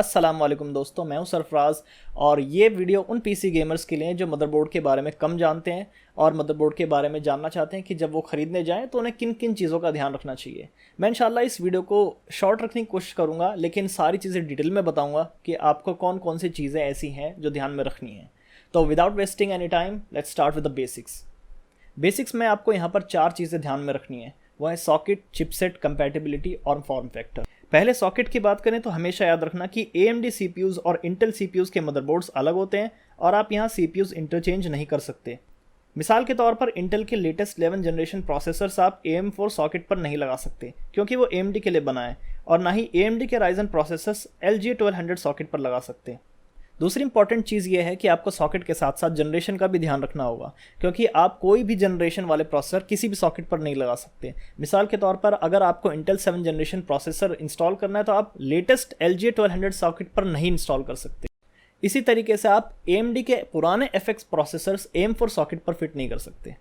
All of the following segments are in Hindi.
अस्सलाम वालेकुम दोस्तों, मैं हूं सरफराज और ये वीडियो उन पीसी गेमर्स के लिए है जो मदरबोर्ड के बारे में कम जानते हैं और मदरबोर्ड के बारे में जानना चाहते हैं कि जब वो ख़रीदने जाएं तो उन्हें किन किन चीज़ों का ध्यान रखना चाहिए। मैं इंशाल्लाह इस वीडियो को शॉर्ट रखने की कोशिश करूँगा, लेकिन सारी चीज़ें डिटेल में बताऊँगा कि आपको कौन कौन सी चीज़ें ऐसी हैं जो ध्यान में रखनी है। तो without wasting any time let's start with the basics में आपको यहाँ पर 4 चीज़ें ध्यान में रखनी है। वो है सॉकेट, चिपसेट, कंपैटिबिलिटी और फॉर्म फैक्टर। पहले सॉकेट की बात करें तो हमेशा याद रखना कि AMD CPUs और Intel CPUs के मदरबोर्ड्स अलग होते हैं और आप यहाँ CPUs इंटरचेंज नहीं कर सकते। मिसाल के तौर पर Intel के लेटेस्ट 11 जनरेशन प्रोसेसर्स आप AM4 सॉकेट पर नहीं लगा सकते क्योंकि वो AMD के लिए बना है, और ना ही AMD के Ryzen प्रोसेसर्स LGA1200 सॉकेट पर लगा सकते। दूसरी इंपॉर्टेंट चीज़ ये है कि आपको सॉकेट के साथ साथ जनरेशन का भी ध्यान रखना होगा, क्योंकि आप कोई भी जनरेशन वाले प्रोसेसर किसी भी सॉकेट पर नहीं लगा सकते। मिसाल के तौर पर अगर आपको Intel 7 जनरेशन प्रोसेसर इंस्टॉल करना है तो आप लेटेस्ट LGA1200 सॉकेट पर नहीं इंस्टॉल कर सकते। इसी तरीके से आप AMD के पुराने FX प्रोसेसर्स AM4 सॉकेट पर फिट नहीं कर सकते।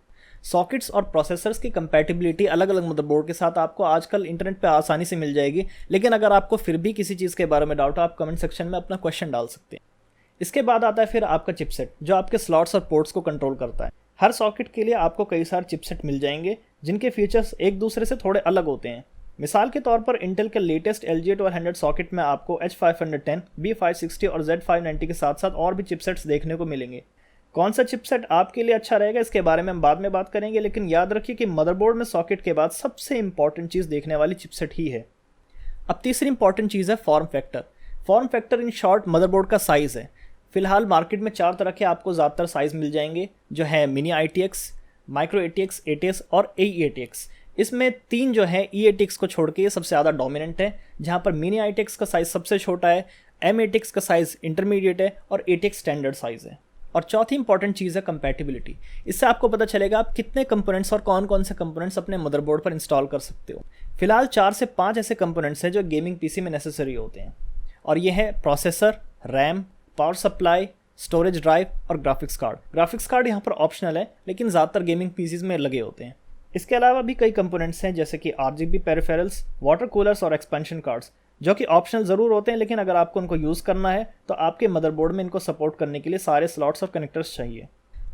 सॉकेट्स और प्रोसेसर्स की कंपैटिबिलिटी अलग अलग मदरबोर्ड के साथ आपको आजकल इंटरनेट पे आसानी से मिल जाएगी, लेकिन अगर आपको फिर भी किसी चीज़ के बारे में डाउट हो आप कमेंट सेक्शन में अपना क्वेश्चन डाल सकते हैं। इसके बाद आता है फिर आपका चिपसेट, जो आपके स्लॉट्स और पोर्ट्स को कंट्रोल करता है। हर सॉकेट के लिए आपको कई सारे चिपसेट मिल जाएंगे जिनके फीचर्स एक दूसरे से थोड़े अलग होते हैं। मिसाल के तौर पर इंटेल के लेटेस्ट LGA1200 सॉकेट में आपको H510, B560 और Z590 के साथ साथ और भी चिपसेट्स देखने को मिलेंगे। कौन सा चिपसेट आपके लिए अच्छा रहेगा इसके बारे में हम बाद में बात करेंगे, लेकिन याद रखिए कि मदरबोर्ड में सॉकेट के बाद सबसे इंपॉर्टेंट चीज़ देखने वाली चिपसेट ही है। अब तीसरी इंपॉर्टेंट चीज़ है form factor. Form factor in short motherboard का साइज़ है। फिलहाल मार्केट में 4 तरह के आपको ज़्यादातर साइज़ मिल जाएंगे, जो है mini ITX, micro ATX, ATX और AE-ATX। इसमें 3 जो है E-ATX को छोड़ के ये सबसे ज़्यादा डोमिनेंट है, जहाँ पर मिनी ITX का साइज़ सबसे छोटा है, M-ATX का साइज़ इंटरमीडिएट है और ATX स्टैंडर्ड साइज़ है। और चौथी इंपॉर्टेंट चीज़ है कंपैटिबिलिटी। इससे आपको पता चलेगा आप कितने कंपोनेंट्स और कौन कौन से कंपोनेंट्स अपने मदरबोर्ड पर इंस्टॉल कर सकते हो। फिलहाल 4 से 5 ऐसे कंपोनेंट्स हैं जो गेमिंग PC में नेसेसरी होते हैं, और ये है processor, RAM, power supply, storage drive और ग्राफिक्स कार्ड। ग्राफिक्स कार्ड यहाँ पर ऑप्शनल है, लेकिन ज़्यादातर गेमिंग PCs में लगे होते हैं। इसके अलावा भी कई कंपोनेंट्स हैं जैसे कि RGB पेरिफेरल्स, वाटर कूलर्स और एक्सपेंशन कार्ड्स, जो कि ऑप्शनल ज़रूर होते हैं, लेकिन अगर आपको उनको यूज़ करना है तो आपके मदरबोर्ड में इनको सपोर्ट करने के लिए सारे स्लॉट्स और कनेक्टर्स चाहिए।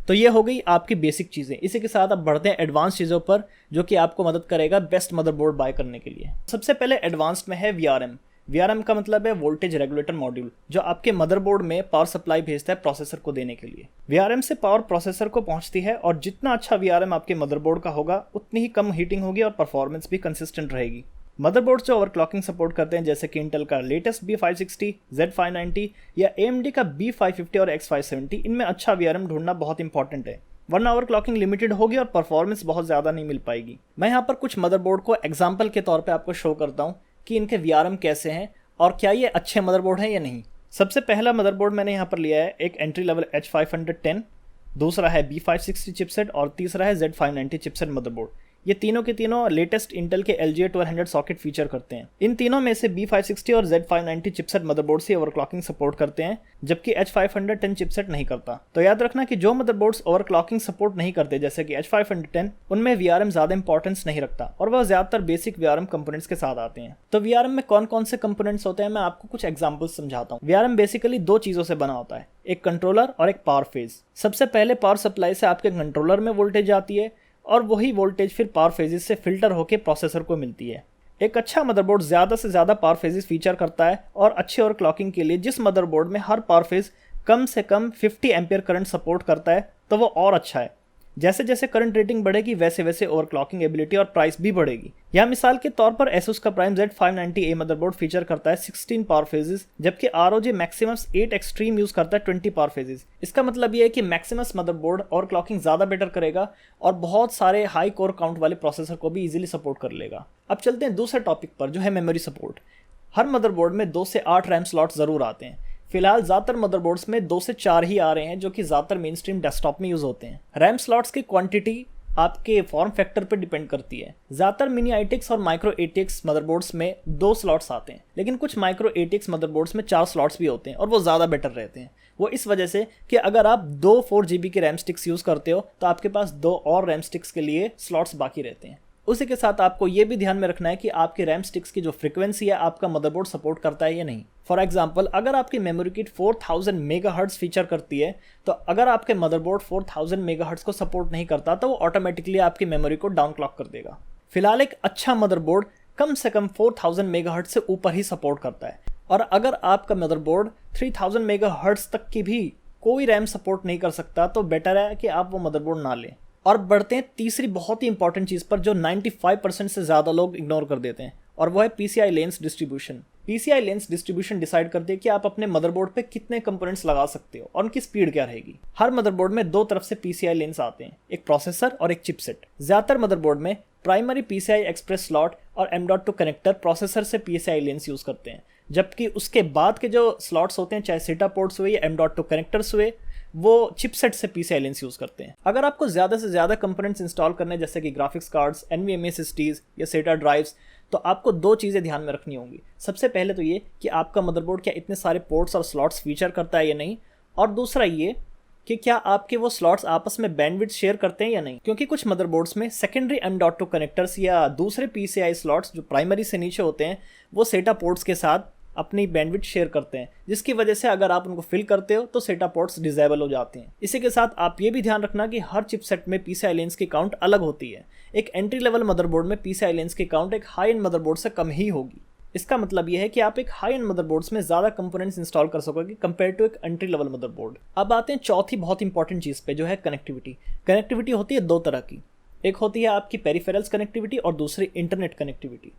तो ये हो गई आपकी बेसिक चीज़ें। इसी के साथ अब बढ़ते हैं एडवांस चीज़ों पर, जो कि आपको मदद करेगा बेस्ट मदरबोर्ड बाय करने के लिए। सबसे पहले एडवांस्ड में है VRM। VRM का मतलब है वोल्टेज रेगुलेटर मॉड्यूल, जो आपके मदरबोर्ड में पावर सप्लाई भेजता है प्रोसेसर को देने के लिए। VRM से पावर प्रोसेसर को पहुंचती है, और जितना अच्छा VRM आपके मदरबोर्ड का होगा उतनी ही कम हीटिंग होगी और परफॉर्मेंस भी कंसिस्टेंट रहेगी। मदरबोर्ड जो ओवरक्लॉकिंग सपोर्ट करते हैं जैसे कि इंटेल का लेटेस्ट B560, Z590 या AMD का B550 और X570, इनमें अच्छा VRM ढूंढना बहुत इंपॉर्टेंट है, वरना ओवरक्लॉकिंग लिमिटेड होगी और परफॉर्मेंस बहुत ज़्यादा नहीं मिल पाएगी। मैं यहाँ पर कुछ मदरबोर्ड को एग्जाम्पल के तौर पर आपको शो करता हूँ कि इनके VRM कैसे हैं और क्या ये अच्छे मदरबोर्ड हैं या नहीं। सबसे पहला मदरबोर्ड मैंने यहाँ पर लिया है एक एंट्री लेवल H510, दूसरा है B560 चिपसेट और तीसरा है Z590 चिपसेट मदरबोर्ड। ये तीनों के तीनों लेटेस्ट इंटेल के LGA1200 सॉकेट फीचर करते हैं। इन तीनों में से B560 और Z590 चिपसेट मदरबोर्ड से ओवरक्लॉकिंग सपोर्ट करते हैं, जबकि H510 चिपसेट नहीं करता। तो याद रखना कि जो मदरबोर्ड्स ओवरक्लॉकिंग सपोर्ट नहीं करते जैसे कि H510, उनमें VRM ज़्यादा इंपॉर्टेंस नहीं रखता और वह ज़्यादातर बेसिक VRM कंपोनेंट्स के साथ आते हैं। तो VRM में कौन कौन से कंपोनेंट्स होते हैं मैं आपको कुछ एग्जाम्पल्स समझाता हूँ। VRM बेसिकली 2 चीज़ों से बना होता है, एक कंट्रोलर और एक पावर फेज। सबसे पहले पावर सप्लाई से आपके कंट्रोलर में वोल्टेज आती है और वही वोल्टेज फिर पावर फेजेस से फिल्टर होकर प्रोसेसर को मिलती है। एक अच्छा मदरबोर्ड ज़्यादा से ज़्यादा पावर फेजेस फीचर करता है, और अच्छे ओवरक्लॉकिंग के लिए जिस मदरबोर्ड में हर पावर फेज कम से कम 50 एम्पियर करंट सपोर्ट करता है तो वो और अच्छा है। जैसे जैसे करंट रेटिंग बढ़ेगी वैसे वैसे ओवरक्लॉकिंग एबिलिटी और प्राइस भी बढ़ेगी। यहाँ मिसाल के तौर पर ASUS का प्राइम Z590A मदरबोर्ड फीचर करता है 16 पावर फेजेस, जबकि ROG मैक्सिमस 8 एक्सट्रीम यूज करता है 20 पावर फेजेस। इसका मतलब ये है कि मैक्सिमस मदरबोर्ड ओवरक्लॉकिंग ज़्यादा बेटर करेगा और बहुत सारे हाई कोर काउंट वाले प्रोसेसर को भी इजीली सपोर्ट कर लेगा। अब चलते हैं दूसरे टॉपिक पर, जो है मेमोरी सपोर्ट। हर मदरबोर्ड में 2 से 8 रैम स्लॉट ज़रूर आते हैं। फिलहाल ज़्यादातर मदरबोर्ड्स में 2 से 4 ही आ रहे हैं, जो कि ज़्यादातर मेन स्ट्रीम डेस्कटॉप में यूज़ होते हैं। रैम स्लॉट्स की क्वांटिटी आपके फॉर्म फैक्टर पर डिपेंड करती है। ज़्यादातर मिनी ITX और माइक्रो ATX मदरबोर्ड्स में 2 स्लॉट्स आते हैं, लेकिन कुछ माइक्रो ATX मदरबोर्ड्स में 4 स्लॉट्स भी होते हैं और वो ज़्यादा बेटर रहते हैं। वो इस वजह से कि अगर आप 2 4 GB के रैम स्टिक्स यूज़ करते हो तो आपके पास 2 और रैम स्टिक्स के लिए स्लॉट्स बाकी रहते हैं। उसी के साथ आपको ये भी ध्यान में रखना है कि आपके रैम स्टिक्स की जो फ्रीक्वेंसी है आपका मदरबोर्ड सपोर्ट करता है या नहीं। फॉर एग्जांपल, अगर आपकी मेमोरी किट 4000 मेगाहर्ट्ज फीचर करती है, तो अगर आपके मदरबोर्ड 4000 मेगाहर्ट्ज को सपोर्ट नहीं करता तो वो ऑटोमेटिकली आपकी मेमोरी को डाउन क्लॉक कर देगा। फिलहाल एक अच्छा मदरबोर्ड कम से कम 4000 मेगाहर्ट्ज से ऊपर ही सपोर्ट करता है, और अगर आपका मदरबोर्ड 3000 मेगाहर्ट्ज तक की भी कोई रैम सपोर्ट नहीं कर सकता तो बेटर है कि आप वो मदरबोर्ड ना लें। और बढ़ते हैं तीसरी बहुत ही इंपॉर्टेंट चीज़ पर जो 95% से ज़्यादा लोग इग्नोर कर देते हैं, और वो है PCI lens distribution. PCI lens distribution decide करते हैं कि आप अपने मदरबोर्ड पे कितने कंपोनेंट्स लगा सकते हो और उनकी स्पीड क्या रहेगी। हर मदरबोर्ड में दो तरफ से PCI लेंस आते हैं, एक प्रोसेसर और एक चिपसेट। ज़्यादातर मदरबोर्ड में प्राइमरी PCI एक्सप्रेस स्लॉट और M.2 कनेक्टर प्रोसेसर से PCI लेंस यूज़ करते हैं, जबकि उसके बाद के जो स्लॉट्स होते हैं, चाहे SATA पोर्ट्स हुए या M.2 कनेक्टर्स हुए, वो चिपसेट से PCI लेंस यूज़ करते हैं। अगर आपको ज़्यादा से ज़्यादा कंपोनेंट्स इंस्टॉल करने जैसे कि ग्राफिक्स कार्ड्स, NVMe SSDs या SATA ड्राइव्स, तो आपको दो चीज़ें ध्यान में रखनी होंगी। सबसे पहले तो ये कि आपका मदरबोर्ड क्या इतने सारे पोर्ट्स और स्लॉट्स फीचर करता है या नहीं, और दूसरा ये कि क्या आपके वो स्लॉट्स आपस में बैंडविड्थ शेयर करते हैं या नहीं, क्योंकि कुछ मदरबोर्ड्स में सेकेंडरी M.2 कनेक्टर्स या दूसरे PCI स्लॉट्स जो प्राइमरी से नीचे होते हैं वो SATA पोर्ट्स के साथ अपनी बैंडविड्थ शेयर करते हैं, जिसकी वजह से अगर आप उनको फिल करते हो तो SATA पोर्ट्स डिसेबल हो जाते हैं। इसी के साथ आप ये भी ध्यान रखना कि हर चिपसेट में PCI लेंस की काउंट अलग होती है। एक एंट्री लेवल मदरबोर्ड में PCI लेंस की काउंट एक हाई एंड मदरबोर्ड से कम ही होगी। इसका मतलब यह है कि आप एक हाई एंड मदरबोर्ड्स में ज़्यादा कंपोनेंट्स इंस्टॉल कर सकोगे कंपेयर टू एक एंट्री लेवल मदरबोर्ड। अब आते हैं चौथी बहुत इंपॉर्टेंट चीज़ पे, जो है कनेक्टिविटी। कनेक्टिविटी होती है दो तरह की, एक होती है आपकी पेरिफेरल्स कनेक्टिविटी और दूसरी इंटरनेट कनेक्टिविटी।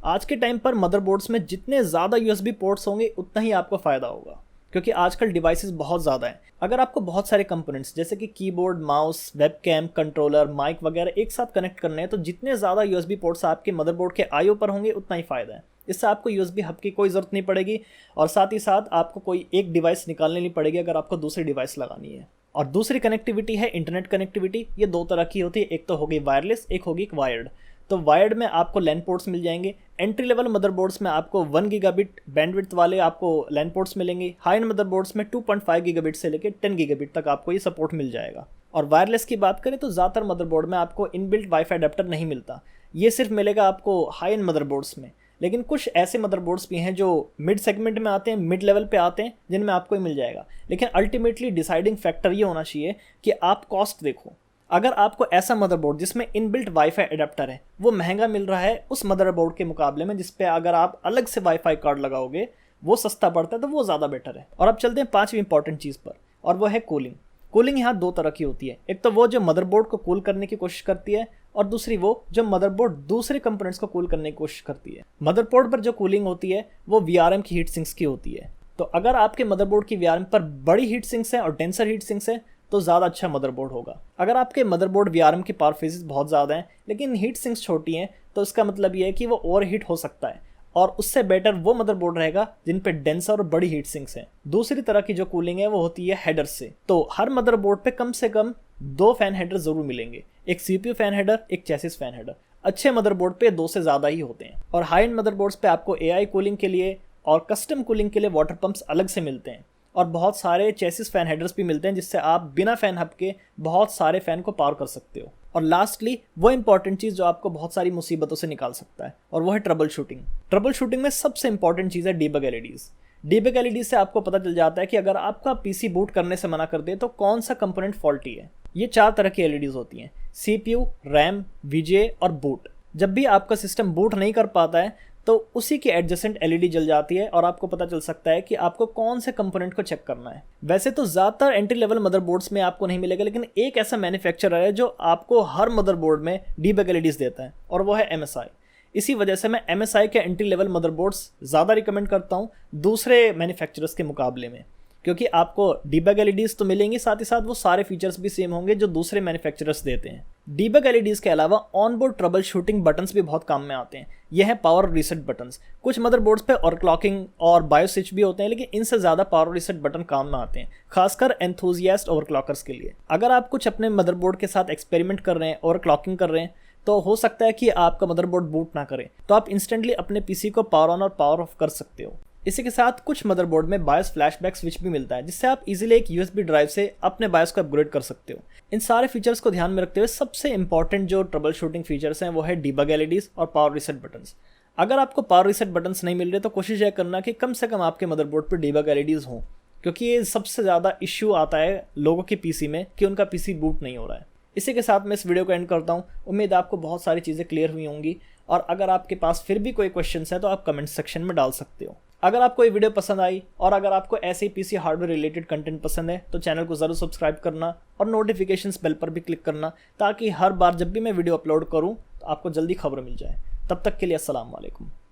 आज के टाइम पर मदरबोर्ड्स में जितने ज़्यादा USB पोर्ट्स होंगे उतना ही आपको फ़ायदा होगा, क्योंकि आजकल डिवाइसेस बहुत ज़्यादा हैं। अगर आपको बहुत सारे कंपोनेंट्स जैसे कि keyboard, mouse, webcam, controller, mic वगैरह एक साथ कनेक्ट करने हैं, तो जितने ज़्यादा USB पोर्ट्स आपके मदरबोर्ड के IO पर होंगे उतना ही फ़ायदा है। इससे आपको USB हब की कोई ज़रूरत नहीं पड़ेगी, और साथ ही साथ आपको कोई एक डिवाइस निकालनी नहीं पड़ेगी अगर आपको दूसरी डिवाइस लगानी है। और दूसरी कनेक्टिविटी है इंटरनेट कनेक्टिविटी। ये दो तरह की होती है, एक तो होगी वायरलेस, एक होगी वायर्ड। तो वायर्ड में आपको लैन पोर्ट्स मिल जाएंगे। एंट्री लेवल मदरबोर्ड्स में आपको 1 गीगाबिट बैंडविड्थ वाले आपको लैन पोर्ट्स मिलेंगे। हाई एंड मदरबोर्ड्स में 2.5 गीगाबिट से लेकर 10 गीगाबिट तक आपको ये सपोर्ट मिल जाएगा। और वायरलेस की बात करें तो ज़्यादातर मदरबोर्ड में आपको इनबिल्ट वाईफाई अडेप्टर नहीं मिलता, ये सिर्फ मिलेगा आपको हाई एंड मदरबोर्ड्स में। लेकिन कुछ ऐसे मदरबोर्ड्स भी हैं जो मिड सेगमेंट में आते हैं, मिड लेवल पे आते हैं, जिनमें आपको ही मिल जाएगा। लेकिन अल्टीमेटली डिसाइडिंग फैक्टर ये होना चाहिए कि आप कॉस्ट देखो। अगर आपको ऐसा मदरबोर्ड जिसमें इनबिल्ट वाईफाई अडेप्टर है वो महंगा मिल रहा है उस मदरबोर्ड के मुकाबले में जिस पे अगर आप अलग से वाईफाई कार्ड लगाओगे वो सस्ता पड़ता है, तो वो ज़्यादा बेटर है। और अब चलते हैं पांचवी इंपॉर्टेंट चीज़ पर, और वो है कूलिंग। कूलिंग यहाँ दो तरह की होती है, एक तो वो जो मदरबोर्ड को कूल करने की कोशिश करती है, और दूसरी वो जो मदरबोर्ड दूसरे कंपोनेंट्स को कूल करने की कोशिश करती है। मदरबोर्ड पर जो कूलिंग होती है वो VRM की हीट सिंक्स की होती है। तो अगर आपके मदरबोर्ड की VRM पर बड़ी हीट सिंक्स है और डेंसर हीट सिंक्स है तो ज़्यादा अच्छा मदरबोर्ड होगा। अगर आपके मदरबोर्ड VRM की पावर फेजेस बहुत ज़्यादा हैं लेकिन हीट सिंक्स छोटी हैं, तो इसका मतलब ये है कि वो ओवरहीट हो सकता है, और उससे बेटर वो मदरबोर्ड रहेगा जिन पे डेंसर और बड़ी हीट सिंक्स हैं। दूसरी तरह की जो कूलिंग है वो होती है हेडर से। तो हर मदरबोर्ड पे कम से कम 2 फैन हेडर जरूर मिलेंगे, एक CPU फैन हेडर, एक चेसिस फैन हेडर। अच्छे मदरबोर्ड पे 2 से ज़्यादा ही होते हैं। और हाई एंड मदरबोर्ड्स पे आपको AI कूलिंग के लिए और कस्टम कूलिंग के लिए वाटर पंप्स अलग से मिलते हैं, और बहुत सारे चेसिस फैन हेडर्स भी मिलते हैं जिससे आप बिना फैन हब के बहुत सारे फैन को पावर कर सकते हो। और लास्टली वो इंपॉर्टेंट चीज़ जो आपको बहुत सारी मुसीबतों से निकाल सकता है, और वो है ट्रबल शूटिंग। ट्रबल शूटिंग में सबसे इंपॉर्टेंट चीज़ है डीबग LEDs। डीबग LEDs से आपको पता चल जाता है कि अगर आपका PC बूट करने से मना कर दे तो कौन सा कंपोनेंट फॉल्टी है। ये 4 तरह की LEDs होती हैं, CPU, RAM, VGA और बूट। जब भी आपका सिस्टम बूट नहीं कर पाता है तो उसी की एडजेसेंट LED जल जाती है, और आपको पता चल सकता है कि आपको कौन से कंपोनेंट को चेक करना है। वैसे तो ज़्यादातर एंट्री लेवल मदरबोर्ड्स में आपको नहीं मिलेगा, लेकिन एक ऐसा मैन्युफैक्चरर है जो आपको हर मदरबोर्ड में डीबग LEDs देता है, और वो है MSI। इसी वजह से मैं MSI के एंट्री लेवल मदरबोर्ड्स ज़्यादा रिकमेंड करता हूँ दूसरे मैन्युफैक्चरर्स के मुकाबले में, क्योंकि आपको डीबग LEDs तो मिलेंगी, साथ ही साथ वो सारे फीचर्स भी सेम होंगे जो दूसरे मैन्युफैक्चरर्स देते हैं। डीबग LEDs के अलावा ऑनबोर्ड ट्रबल शूटिंग बटन्स भी बहुत काम में आते हैं। यह है पावर रीसेट बटन्स। कुछ मदरबोर्ड्स पे ओवरक्लॉकिंग और बायोस्विच भी होते हैं, लेकिन इनसे ज़्यादा पावर रीसेट बटन काम में आते हैं, खासकर एंथुजियास्ट ओवरक्लॉकर्स के लिए। अगर आप कुछ अपने मदरबोर्ड के साथ एक्सपेरिमेंट कर रहे हैं, ओवरक्लॉकिंग कर रहे हैं, तो हो सकता है कि आपका मदरबोर्ड बूट ना करे, तो आप इंस्टेंटली अपने PC को पावर ऑन और पावर ऑफ कर सकते हो। इसी के साथ कुछ मदरबोर्ड में बायोस फ्लैशबैक स्विच भी मिलता है, जिससे आप इजीली एक यूएसबी ड्राइव से अपने बायोस को अपग्रेड कर सकते हो। इन सारे फीचर्स को ध्यान में रखते हुए सबसे इंपॉर्टेंट जो ट्रबल शूटिंग फीचर्स हैं वो है डीबग एलईडीज और पावर रीसेट बटन्स। अगर आपको पावर रीसेट बटन्स नहीं मिल रहे तो कोशिश यह करना कि कम से कम आपके मदरबोर्ड पर डीबग एलईडीज हों, क्योंकि ये सबसे ज़्यादा इश्यू आता है लोगों के पीसी में कि उनका पीसी बूट नहीं हो रहा है। इसी के साथ मैं इस वीडियो को एंड करता हूँ। उम्मीद है आपको बहुत सारी चीज़ें क्लियर हुई होंगी, और अगर आपके पास फिर भी कोई क्वेश्चंस है तो आप कमेंट सेक्शन में डाल सकते हो। अगर आपको ये वीडियो पसंद आई और अगर आपको ऐसे ही पीसी हार्डवेयर रिलेटेड कंटेंट पसंद है तो चैनल को ज़रूर सब्सक्राइब करना और नोटिफिकेशंस बेल पर भी क्लिक करना, ताकि हर बार जब भी मैं वीडियो अपलोड करूँ तो आपको जल्दी खबर मिल जाए। तब तक के लिए अस्सलाम वालेकुम।